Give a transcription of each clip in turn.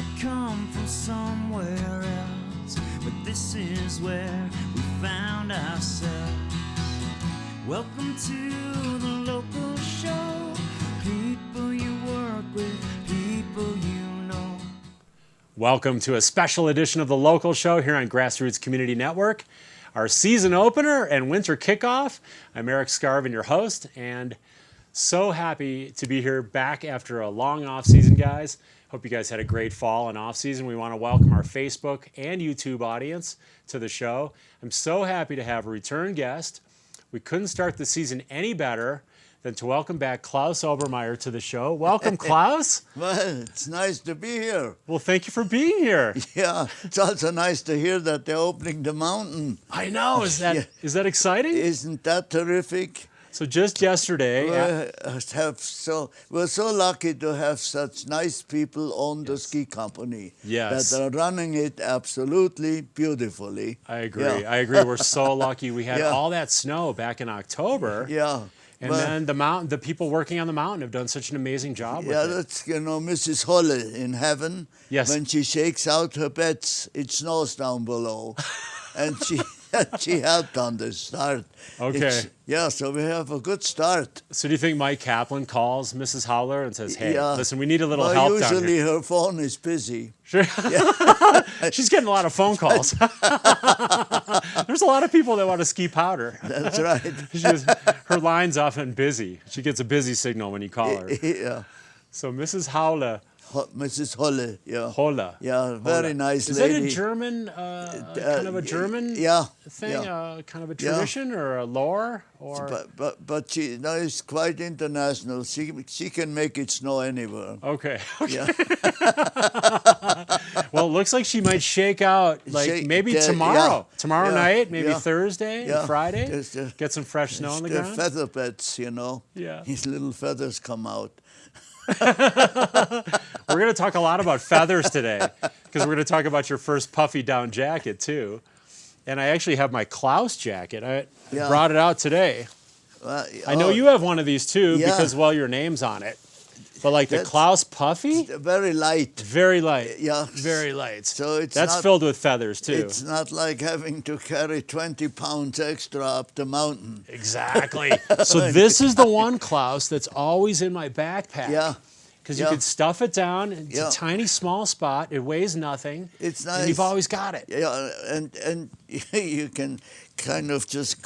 have come from somewhere else, but this is where we found ourselves. Welcome to the local show. People you work with, people you know. Welcome to a special edition of the local show here on GrassRoots Community Network. Our season opener and winter kickoff. I'm Erik, Skarvan, your host, and so happy to be here back after a long off season, guys. Hope you guys had a great fall and off season. We want to welcome our Facebook and YouTube audience to the show. I'm so happy to have a return guest. We couldn't start the season any better than to welcome back Klaus Obermeyer to the show. Welcome, Klaus. Well, it's nice to be here. Well, thank you for being here. Yeah, it's also nice to hear that they're opening the mountain. I know. Is that exciting? Isn't that terrific? So just yesterday, we're so lucky to have such nice people on the ski company. Yes. That are running it absolutely beautifully. I agree. Yeah. I agree. We're so lucky. We had all that snow back in October. Yeah. And then the people working on the mountain have done such an amazing job with it. That's, Mrs. Holle in heaven. Yes. When she shakes out her beds, it snows down below. And she helped on the start. Okay. So we have a good start. So do you think Mike Kaplan calls Mrs. Howler and says, hey, listen, we need a little help down here? Usually her phone is busy. Sure. She's getting a lot of phone calls. There's a lot of people that want to ski powder. That's right. Her line's often busy. She gets a busy signal when you call her. Yeah. So Mrs. Howler. Mrs. Holle, yeah. Holle. Yeah, very nice Is lady. that a German, kind of a German thing? Kind of a tradition or a lore? Or? But she is quite international. She can make it snow anywhere. Okay. Yeah. Well, it looks like she might shake out maybe tomorrow. Yeah. Tomorrow night, maybe Thursday, Friday. Get some fresh snow on the ground. Feather beds, Yeah. His little feathers come out. We're going to talk a lot about feathers today because we're going to talk about your first puffy down jacket too. And I actually have my Klaus jacket. I brought it out today. I know you have one of these too because, your name's on it. But the Klaus puffy? Very light. Very light. Yeah. Very light. So that's filled with feathers too. It's not like having to carry 20 pounds extra up the mountain. Exactly. So this is the one, Klaus, that's always in my backpack. Yeah. Because you could stuff it down. It's a tiny, small spot. It weighs nothing. It's nice. And you've always got it. Yeah, and you can kind of just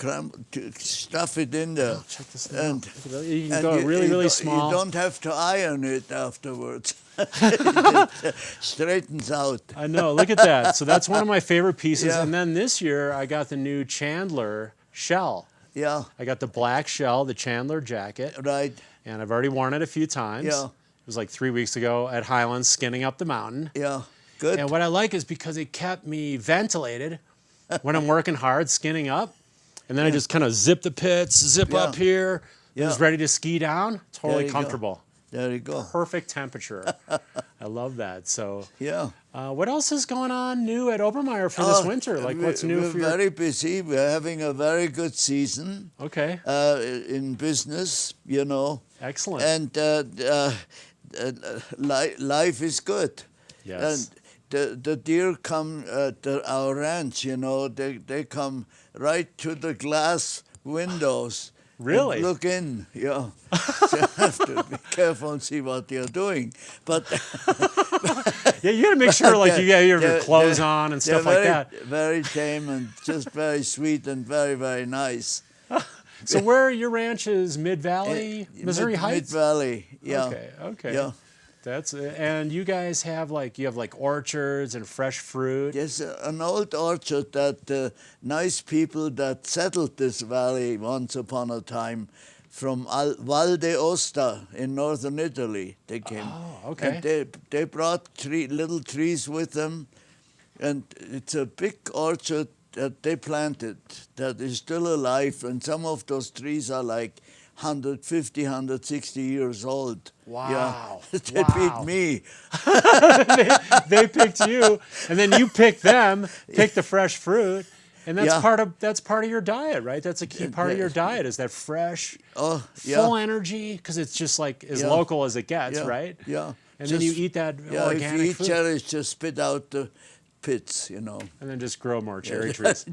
stuff it in there. Oh, check this out. You can go really small. You don't have to iron it afterwards. It straightens out. I know. Look at that. So that's one of my favorite pieces. Yeah. And then this year, I got the new Chandler shell. Yeah. I got the black shell, the Chandler jacket. Right. And I've already worn it a few times. Yeah. It was like 3 weeks ago at Highlands, skinning up the mountain. Yeah, good. And what I like is because it kept me ventilated when I'm working hard, skinning up. And then I just kind of zip the pits, up here. Yeah. Was ready to ski down. Totally comfortable. There you go. Perfect temperature. I love that. So, what else is going on new at Obermeyer for this winter? What's new for you? We're very busy. We're having a very good season. Okay. In business, Excellent. And life is good. Yes. And the deer come to our ranch, they come right to the glass windows. Really? Look in, So you have to be careful and see what they're doing. But you got to make sure you got your clothes on and stuff like that. Very tame and just very sweet and very, very nice. So where your ranch is Mid-Valley, Missouri Heights? Mid-Valley, yeah. Okay. Yeah. That's and you guys have orchards and fresh fruit. Yes, an old orchard that nice people that settled this valley once upon a time from Val d'Aosta in northern Italy. They came. Oh, okay. And they brought little trees with them, and it's a big orchard that they planted that is still alive, and some of those trees are like 150, 160 years old. Wow. Yeah. They beat me. they picked you, and then you picked them, picked the fresh fruit, And that's part of your diet, right? That's a key part of your diet, is that fresh, full energy, because it's just like as local as it gets, right? Yeah. And then you eat that organic if you eat food. cherries, just spit out the pits, you know. And then just grow more cherry trees.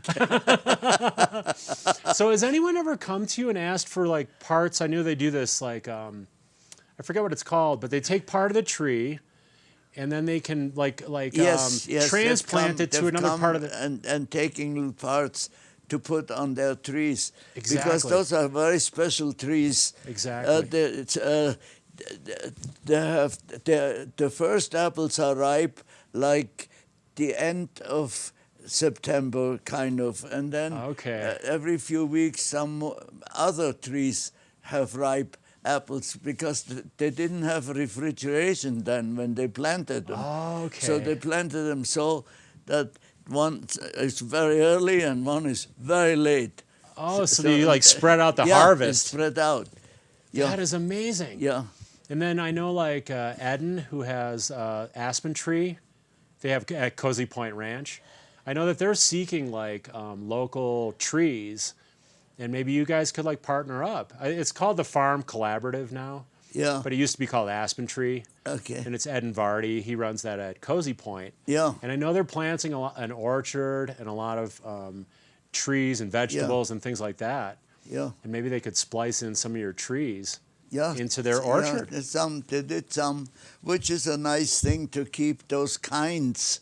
So has anyone ever come to you and asked for like parts? I know they do this like, I forget what it's called, but they take part of the tree and then they can transplant it to another part of the... And taking little parts to put on their trees. Exactly. Because those are very special trees. Exactly. The first apples are ripe like the end of September, kind of, and then every few weeks some other trees have ripe apples because they didn't have refrigeration then when they planted them. So they planted them so that one is very early and one is very late. So you like spread out the harvest. Spread out. That is amazing. Yeah. And then I know like Eden, who has Aspen tree, they have at Cozy Point Ranch. I know that they're seeking like local trees, and maybe you guys could like partner up. It's called the Farm Collaborative now. Yeah. But it used to be called Aspen Tree. Okay. And it's Eden Vardy. He runs that at Cozy Point. Yeah. And I know they're planting an orchard and a lot of trees and vegetables and things like that. Yeah. And maybe they could splice in some of your trees into their Yeah, orchard. they did some, which is a nice thing to keep those kinds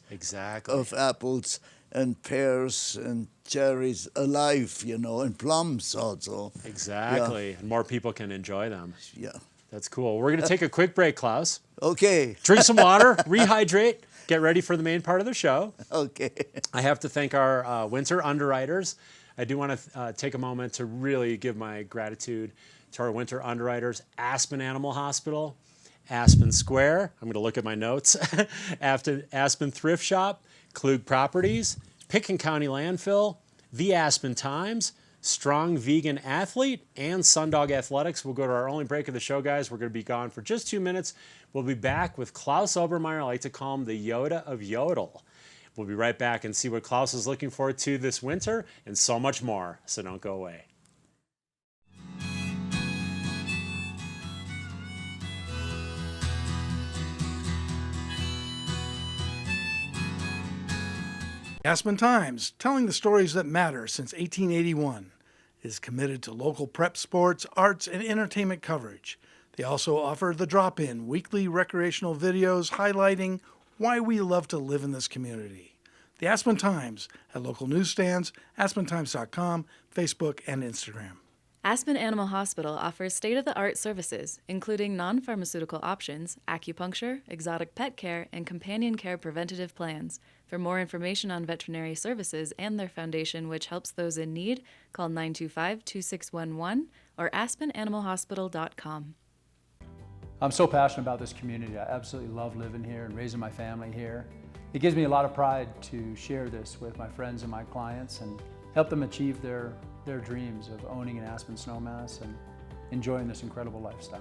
of apples and pears and cherries alive, you know, and plums also. Exactly. Yeah. And more people can enjoy them. Yeah. That's cool. We're going to take a quick break, Klaus. Okay. Drink some water, rehydrate, get ready for the main part of the show. Okay. I have to thank our winter underwriters. I do want to take a moment to really give my gratitude to our winter underwriters: Aspen Animal Hospital, Aspen Square, I'm going to look at my notes, Aspen Thrift Shop, Klug Properties, Picken County Landfill, The Aspen Times, Strong Vegan Athlete, and Sundog Athletics. We'll go to our only break of the show, guys. We're going to be gone for just 2 minutes. We'll be back with Klaus Obermeyer. I like to call him the Yoda of Yodel. We'll be right back and see what Klaus is looking forward to this winter and so much more. So don't go away. Aspen Times, telling the stories that matter since 1881, is committed to local prep sports, arts, and entertainment coverage. They also offer The Drop-In, weekly recreational videos highlighting why we love to live in this community. The Aspen Times at local newsstands, aspentimes.com, Facebook, and Instagram. Aspen Animal Hospital offers state-of-the-art services, including non-pharmaceutical options, acupuncture, exotic pet care, and companion care preventative plans. For more information on veterinary services and their foundation, which helps those in need, call 925-2611 or aspenanimalhospital.com. I'm so passionate about this community. I absolutely love living here and raising my family here. It gives me a lot of pride to share this with my friends and my clients and help them achieve their dreams of owning an Aspen snowmass and enjoying this incredible lifestyle.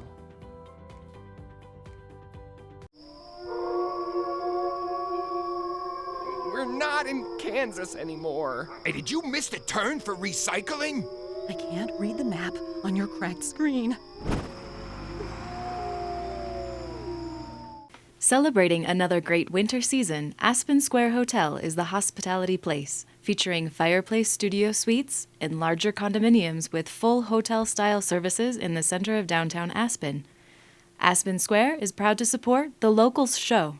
We're not in Kansas anymore. Hey, did you miss the turn for recycling? I can't read the map on your cracked screen. Celebrating another great winter season, Aspen Square Hotel is the hospitality place, featuring fireplace studio suites and larger condominiums with full hotel-style services in the center of downtown Aspen. Aspen Square is proud to support the Locals Show.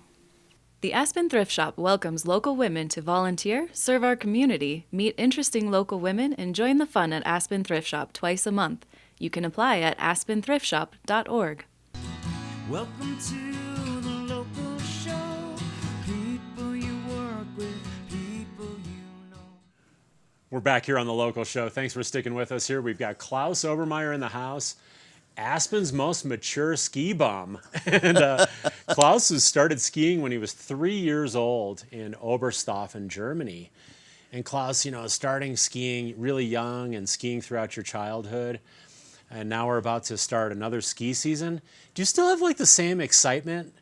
The Aspen Thrift Shop welcomes local women to volunteer, serve our community, meet interesting local women, and join the fun at Aspen Thrift Shop twice a month. You can apply at aspenthriftshop.org. Welcome to the local show. People you work with, people you know. We're back here on the Local Show. Thanks for sticking with us here. We've got Klaus Obermeyer in the house, Aspen's most mature ski bum. And Klaus has started skiing when he was 3 years old in Oberstdorf, Germany. And Klaus, you know, starting skiing really young and skiing throughout your childhood. And now we're about to start another ski season. Do you still have like the same excitement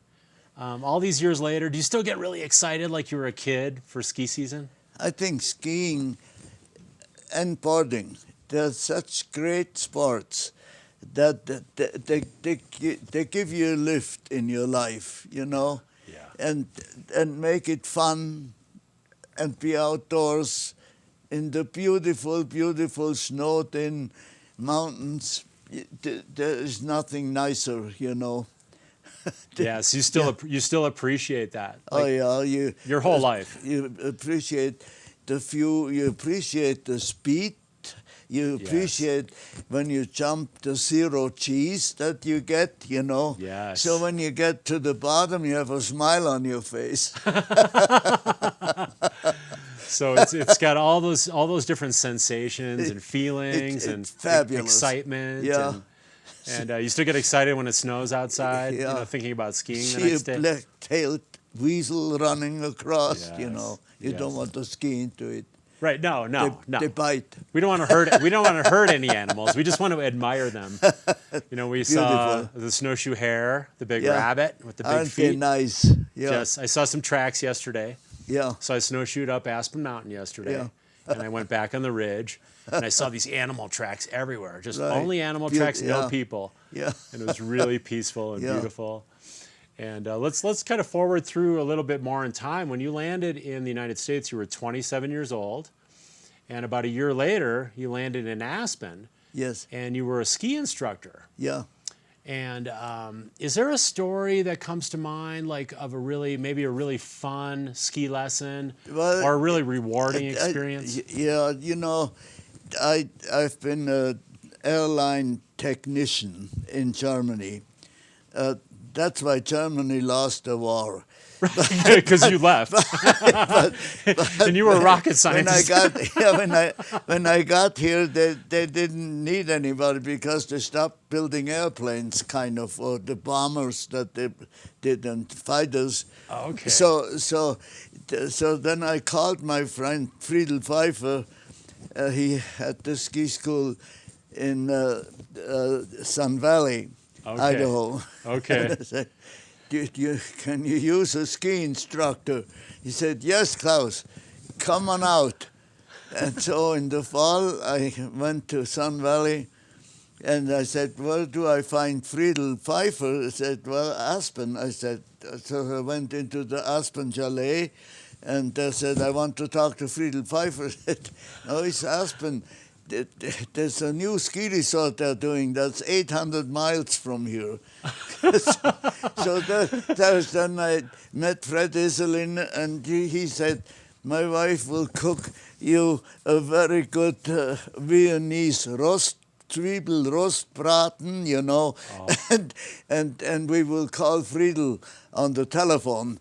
all these years later? Do you still get really excited like you were a kid for ski season? I think skiing and boarding. They're such great sports that they give you a lift in your life, you know, and make it fun and be outdoors in the beautiful, beautiful snowed-in mountains. There is nothing nicer, you know. Yes, you still appreciate that. Oh yeah, your whole life. You appreciate the view. You appreciate the speed. You appreciate when you jump the 0 G's that you get, you know. Yes. So when you get to the bottom, you have a smile on your face. So it's got all those different sensations and feelings and fabulous. Excitement. Yeah. And you still get excited when it snows outside, you know, thinking about skiing the next day. See a black-tailed weasel running across, you know. You Yes. don't want to ski into it. Right? No. They bite. We don't want to hurt. We don't want to hurt any animals. We just want to admire them. You know, we saw the snowshoe hare, the big rabbit with the big Aren't feet. they nice? Yeah. Yes, I saw some tracks yesterday. Yeah. So I snowshoed up Aspen Mountain yesterday, and I went back on the ridge, and I saw these animal tracks everywhere. Just only animal tracks, no people. Yeah. And it was really peaceful and beautiful. And let's kind of forward through a little bit more in time. When you landed in the United States, you were 27 years old, and about a year later, you landed in Aspen. Yes. And you were a ski instructor. Yeah. And is there a story that comes to mind, like of maybe a really fun ski lesson or a really rewarding experience? Yeah, you know, I've been an airline technician in Germany. That's why Germany lost the war. Because you left, and you were a rocket scientist. When I got here, they didn't need anybody because they stopped building airplanes, kind of, or the bombers that they did and fighters. Okay. So then I called my friend Friedel Pfeiffer. He had the ski school in Sun Valley, Idaho. Okay. And I said, can you use a ski instructor? He said, yes, Klaus, come on out. And so in the fall, I went to Sun Valley, and I said, where do I find Friedel Pfeiffer? He said, well, Aspen. I said, so I went into the Aspen Chalet, and I said, I want to talk to Friedel Pfeiffer. He said, no, it's Aspen. There's a new ski resort they're doing that's 800 miles from here. So then I met Fred Iselin, and he said, my wife will cook you a very good Viennese Zwiebel Rostbraten, you know, and we will call Friedel on the telephone.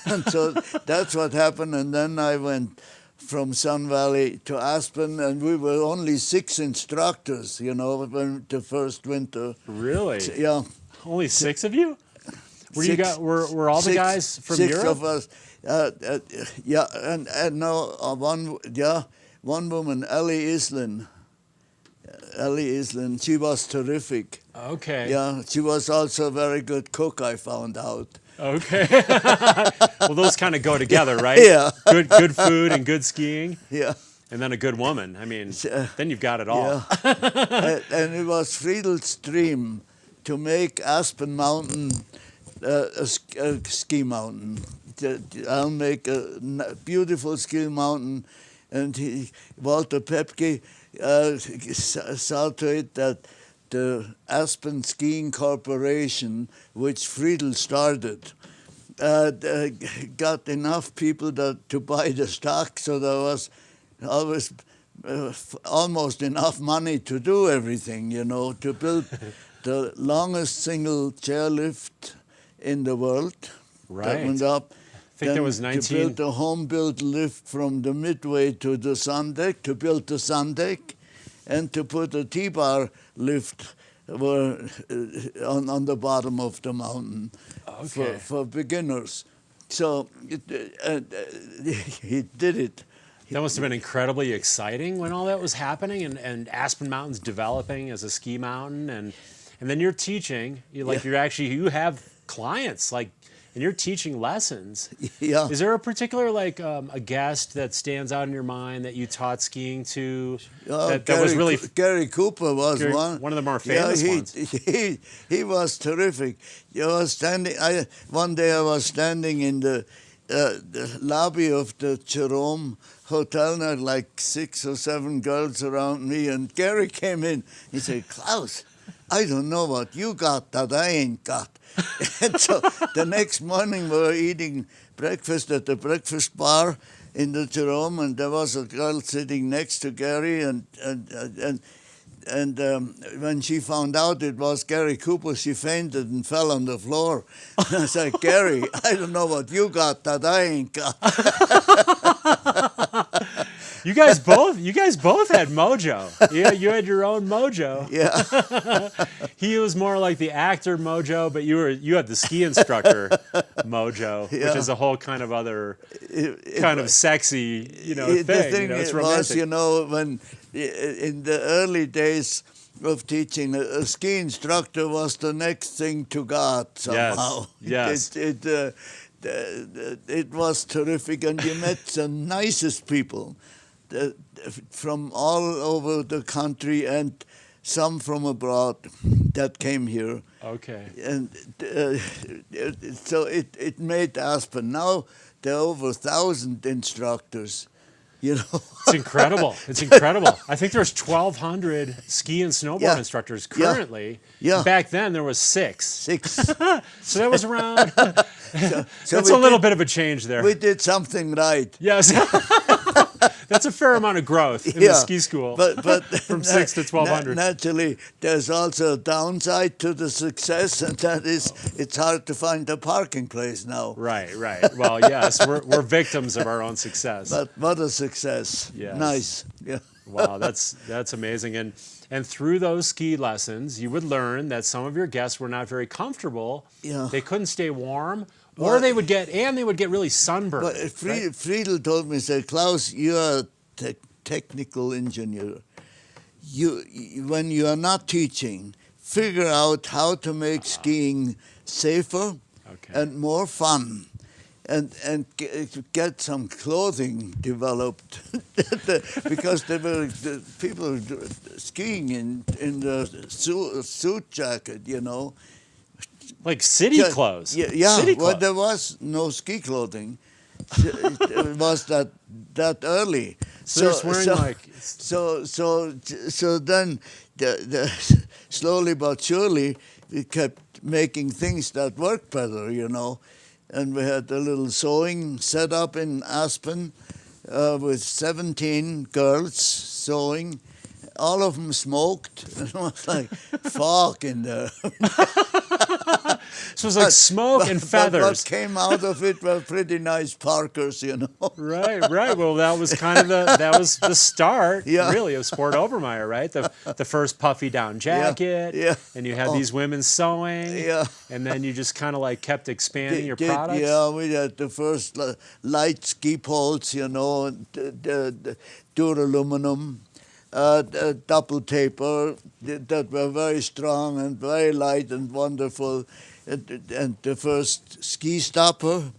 And so that's what happened, and then I went from Sun Valley to Aspen, and we were only 6 instructors, you know, the first winter. Really? Yeah. Only 6 of you? Were all the guys from Europe? 6 of us. Yeah, and no, one woman, Ellie Islin, she was terrific. Okay. Yeah, she was also a very good cook, I found out. Okay. Well, those kind of go together, right? Yeah. Good food and good skiing. Yeah. And then a good woman. I mean, then you've got it all. Yeah. And it was Friedel's dream to make Aspen Mountain a ski mountain. I'll make a beautiful ski mountain. And Walter Pepke saw to it that the Aspen Skiing Corporation, which Friedel started, got enough people to buy the stock, so there was always almost enough money to do everything, you know, to build the longest single chairlift in the world. Right. That went up. I think there was 19... To build a home-built lift from the midway to the sun deck, to build the sun deck, and to put a T-bar lift on the bottom of the mountain for beginners. So he did it. That must have been incredibly exciting when all that was happening, and Aspen Mountain's developing as a ski mountain, and then you're teaching. You have clients like and you're teaching lessons. Yeah. Is there a particular like a guest that stands out in your mind that you taught skiing to? That was really Gary Cooper was one of the more famous ones. He was terrific. One day I was standing in the lobby of the Jerome Hotel, and I had like 6 or 7 girls around me, and Gary came in. He said, "Klaus, I don't know what you got that I ain't got." And so the next morning we were eating breakfast at the breakfast bar in the Jerome, and there was a girl sitting next to Gary, and when she found out it was Gary Cooper, she fainted and fell on the floor. And I said, "Gary, I don't know what you got that I ain't got." You guys both had mojo. Yeah, you had your own mojo. Yeah. He was more like the actor mojo, but you had the ski instructor mojo, Yeah. which is a whole kind of other kind of sexy, thing. The thing It's was, romantic. when in the early days of teaching, a ski instructor was the next thing to God somehow. Yes. It was terrific, and you met the nicest people from all over the country and some from abroad that came here. Okay. And so it made Aspen. Now there are over 1,000 instructors. It's incredible. It's incredible. I think there's 1,200 ski and snowboard instructors currently. Yeah. Back then there was 6. 6. So that was around. That's a little bit of a change there. We did something right. Yes. That's a fair amount of growth in the ski school. But from 6 to 1,200. Naturally, there's also a downside to the success, and that is it's hard to find a parking place now. Right. Well, yes, we're victims of our own success. But what a success. Yes. Nice. Yeah. Wow, that's amazing. And through those ski lessons, you would learn that some of your guests were not very comfortable. Yeah. They couldn't stay warm, or they would get really sunburned. But Friedel told me, said, "Klaus, you are a technical engineer. When you are not teaching, figure out how to make skiing safer and more fun. And get some clothing developed," because there were people skiing in the suit jacket, Like city clothes. Yeah. City Well, clothes. there was no ski clothing. It was that early. So they're wearing So then slowly but surely we kept making things that worked better, And we had a little sewing set up in Aspen with 17 girls sewing. All of them smoked. It was like fog in there. So it was like smoke and feathers. What came out of it were pretty nice parkers, Right. Well, that was the start, Yeah. really, of Sport Obermeyer, right? The first puffy down jacket. Yeah. And you had these women sewing. Yeah. And then you just kind of like kept expanding your products. Yeah, we had the first light ski poles, the duraluminum. Double taper that were very strong and very light and wonderful, and the first ski stopper,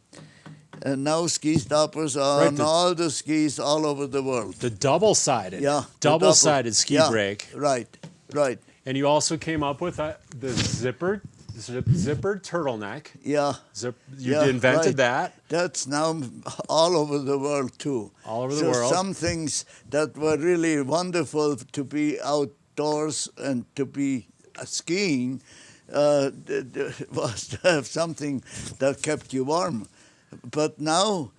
and now ski stoppers are on all the skis all over the world. The double-sided, double-sided ski brake. Right. And you also came up with the zippered turtleneck. Yeah. You invented that. That's now all over the world too. All over the world. Some things that were really wonderful to be outdoors and to be skiing was to have something that kept you warm. But now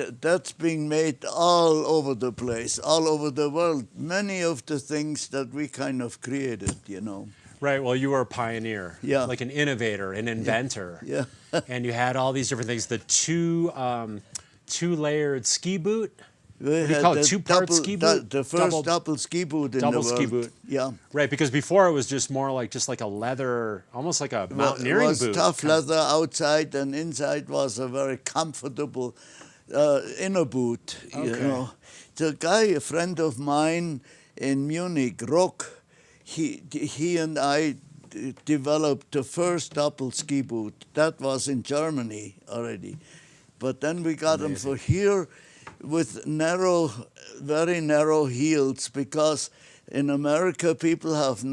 that's being made all over the place, all over the world. Many of the things that we kind of created, Right. Well, you were a pioneer. Yeah. Like an innovator, an inventor. Yeah. And you had all these different things. The two-layered ski boot. We you call it two-part ski boot? The first double ski boot in the world. Double ski boot. Yeah. Right, because before it was just more like a leather, almost like a mountaineering boot. It was tough leather outside, and inside was a very comfortable inner boot. The guy, a friend of mine in Munich, Rock, he and I developed the first double ski boot. That was in Germany already. But then we got them for here with very narrow heels, because in America people had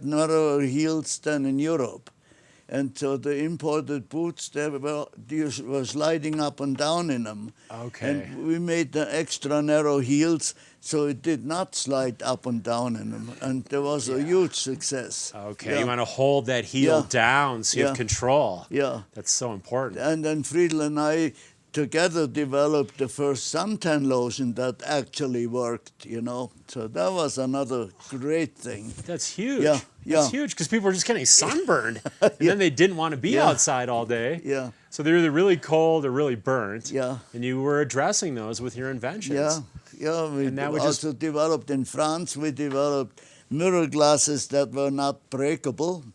narrower heels than in Europe. And so the imported boots, they were sliding up and down in them. Okay. And we made the extra narrow heels so it did not slide up and down in them. And there was a huge success. Okay, Yeah. you want to hold that heel down so you have control. Yeah. That's so important. And then Friedel and I together developed the first suntan lotion that actually worked, you know. So that was another great thing. That's huge. Yeah, That's huge, because people were just getting sunburned, and then they didn't want to be outside all day. Yeah. So they're either really cold or really burnt. Yeah. And you were addressing those with your inventions. Yeah, yeah. We And that would also developed in France, we developed mirror glasses that were not breakable.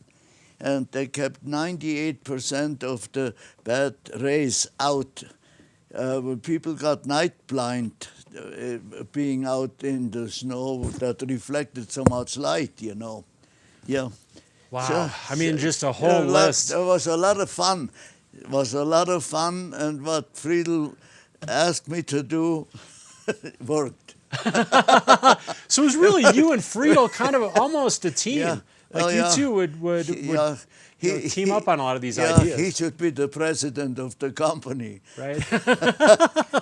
And they kept 98% of the bad rays out. When people got night blind, being out in the snow that reflected so much light, you know. Yeah. Wow. So, I mean, just a whole list. It was a lot of fun. It was a lot of fun, and what Friedel asked me to do worked. So it was really you and Friedel kind of almost a team. Yeah. Like you two would team up on a lot of these ideas. He should be the president of the company. Right?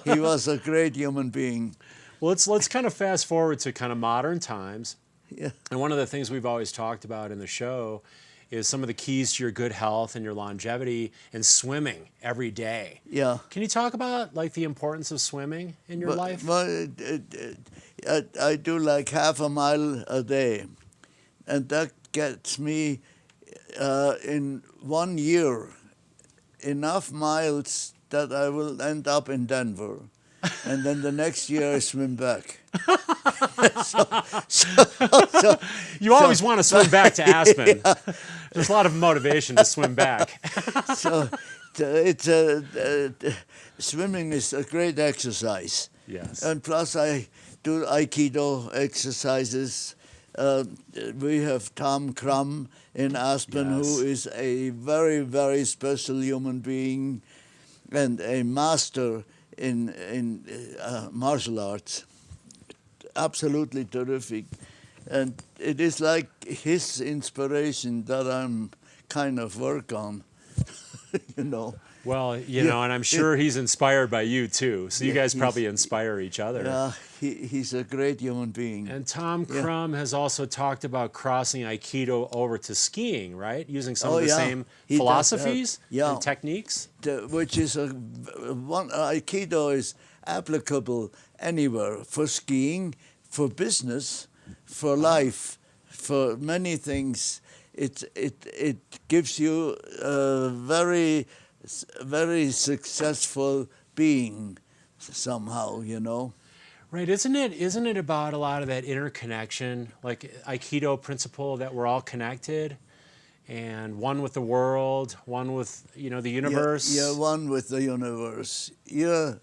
He was a great human being. Well, let's kind of fast forward to kind of modern times. Yeah. And one of the things we've always talked about in the show is some of the keys to your good health and your longevity and swimming every day. Yeah. Can you talk about like the importance of swimming in your life? Well, I do like half a mile a day, and that gets me in 1 year enough miles that I will end up in Denver. And then the next year I swim back. You always want to swim back to Aspen. Yeah. There's a lot of motivation to swim back. So swimming is a great exercise. Yes. And plus I do Aikido exercises. We have Tom Crum in Aspen, who is a very, very special human being and a master in martial arts. Absolutely terrific. And it is like his inspiration that I'm kind of work on, you know. Well, you know, and I'm sure he's inspired by you too. So you guys probably inspire each other. Yeah, he's a great human being. And Tom Crum has also talked about crossing Aikido over to skiing, right? Using some of the same philosophies and techniques. Which is Aikido is applicable anywhere, for skiing, for business, for life, for many things. It gives you a very successful being somehow, you know. Right, isn't it about a lot of that interconnection, like Aikido principle that we're all connected, and one with the world, one with the universe. Yeah, one with the universe. You're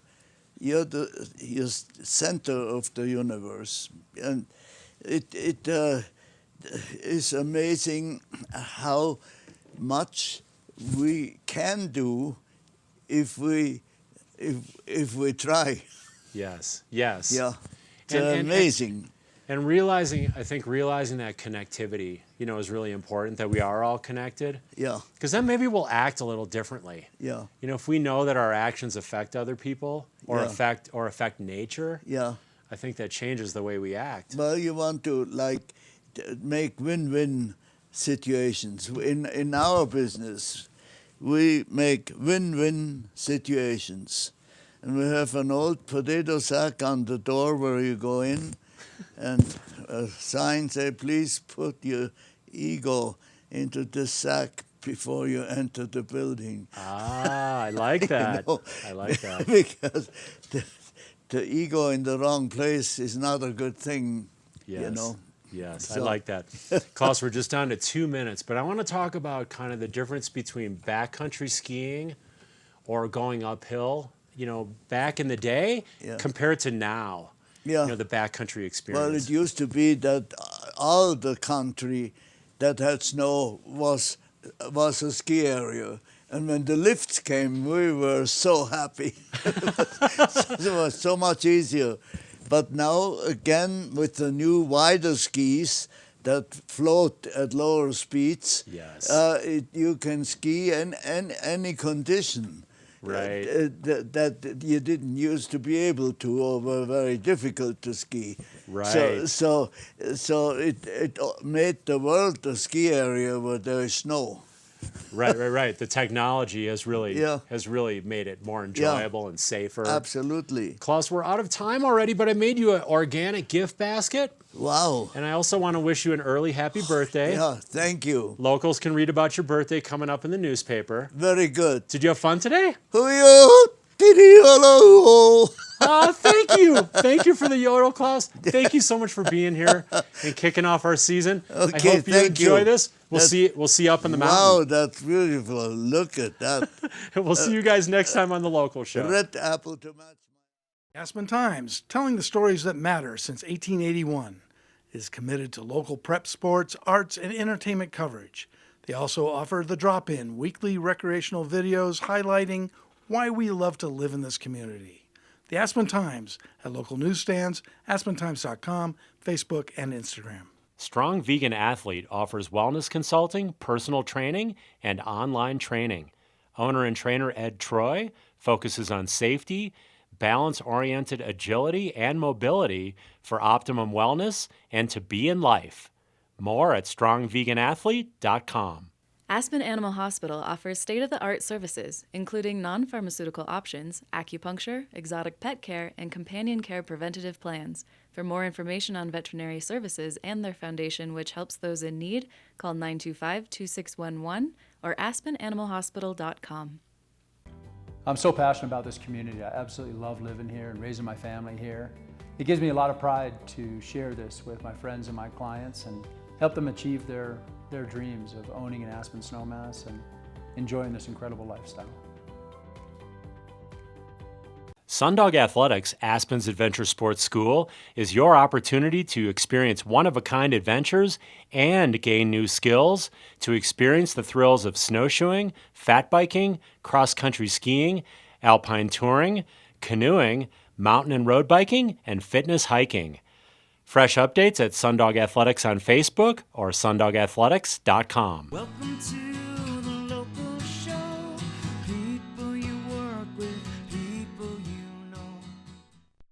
center of the universe, and it is amazing how much we can do if we try. Yes. Yeah, it's amazing. And realizing that connectivity, is really important, that we are all connected. Yeah. Because then maybe we'll act a little differently. Yeah. If we know that our actions affect other people or affect nature. Yeah. I think that changes the way we act. Well, you want to make win-win situations. In our business, we make win-win situations. And we have an old potato sack on the door where you go in, and a sign says, please put your ego into the sack before you enter the building. Ah, I like that. I like that. Because the ego in the wrong place is not a good thing, Yes, So. I like that. Klaus, we're just down to 2 minutes, but I want to talk about kind of the difference between backcountry skiing or going uphill, back in the day compared to now, Yeah. The backcountry experience. Well, it used to be that all the country that had snow was a ski area. And when the lifts came, we were so happy. It was so much easier. But now, again, with the new wider skis that float at lower speeds, Yes. You can ski in any condition. Right. That you didn't used to be able to, or were very difficult to ski. Right. So it made the world a ski area where there is snow. Right. The technology has really Yeah. made it more enjoyable and safer. Absolutely. Klaus, we're out of time already, but I made you an organic gift basket. Wow. And I also want to wish you an early happy birthday. Yeah, thank you. Locals can read about your birthday coming up in the newspaper. Very good. Did you have fun today? Hoo-yo, diddy-ho-lo-ho. Oh, thank you. Thank you for the yodel, Klaus. Thank you so much for being here and kicking off our season. Okay, I hope you thank enjoy you. this. We'll see you up in the Wow, mountain. that's beautiful. Look at that. We'll see you guys next time on the local show. Red apple to match. Aspen Times, telling the stories that matter since 1881, is committed to local prep sports, arts, and entertainment coverage. They also offer the drop-in weekly recreational videos highlighting why we love to live in this community. The Aspen Times at local newsstands, aspentimes.com, Facebook, and Instagram. Strong Vegan Athlete offers wellness consulting, personal training, and online training. Owner and trainer Ed Troy focuses on safety, balance-oriented agility, and mobility for optimum wellness and to be in life. More at strongveganathlete.com. Aspen Animal Hospital offers state-of-the-art services, including non-pharmaceutical options, acupuncture, exotic pet care, and companion care preventative plans. For more information on veterinary services and their foundation, which helps those in need, call 925-2611 or aspenanimalhospital.com. I'm so passionate about this community. I absolutely love living here and raising my family here. It gives me a lot of pride to share this with my friends and my clients and help them achieve their dreams of owning an Aspen snowmass and enjoying this incredible lifestyle. Sundog Athletics, Aspen's Adventure Sports School, is your opportunity to experience one-of-a-kind adventures and gain new skills, to experience the thrills of snowshoeing, fat biking, cross-country skiing, alpine touring, canoeing, mountain and road biking, and fitness hiking. Fresh updates at Sundog Athletics on Facebook or sundogathletics.com. Welcome to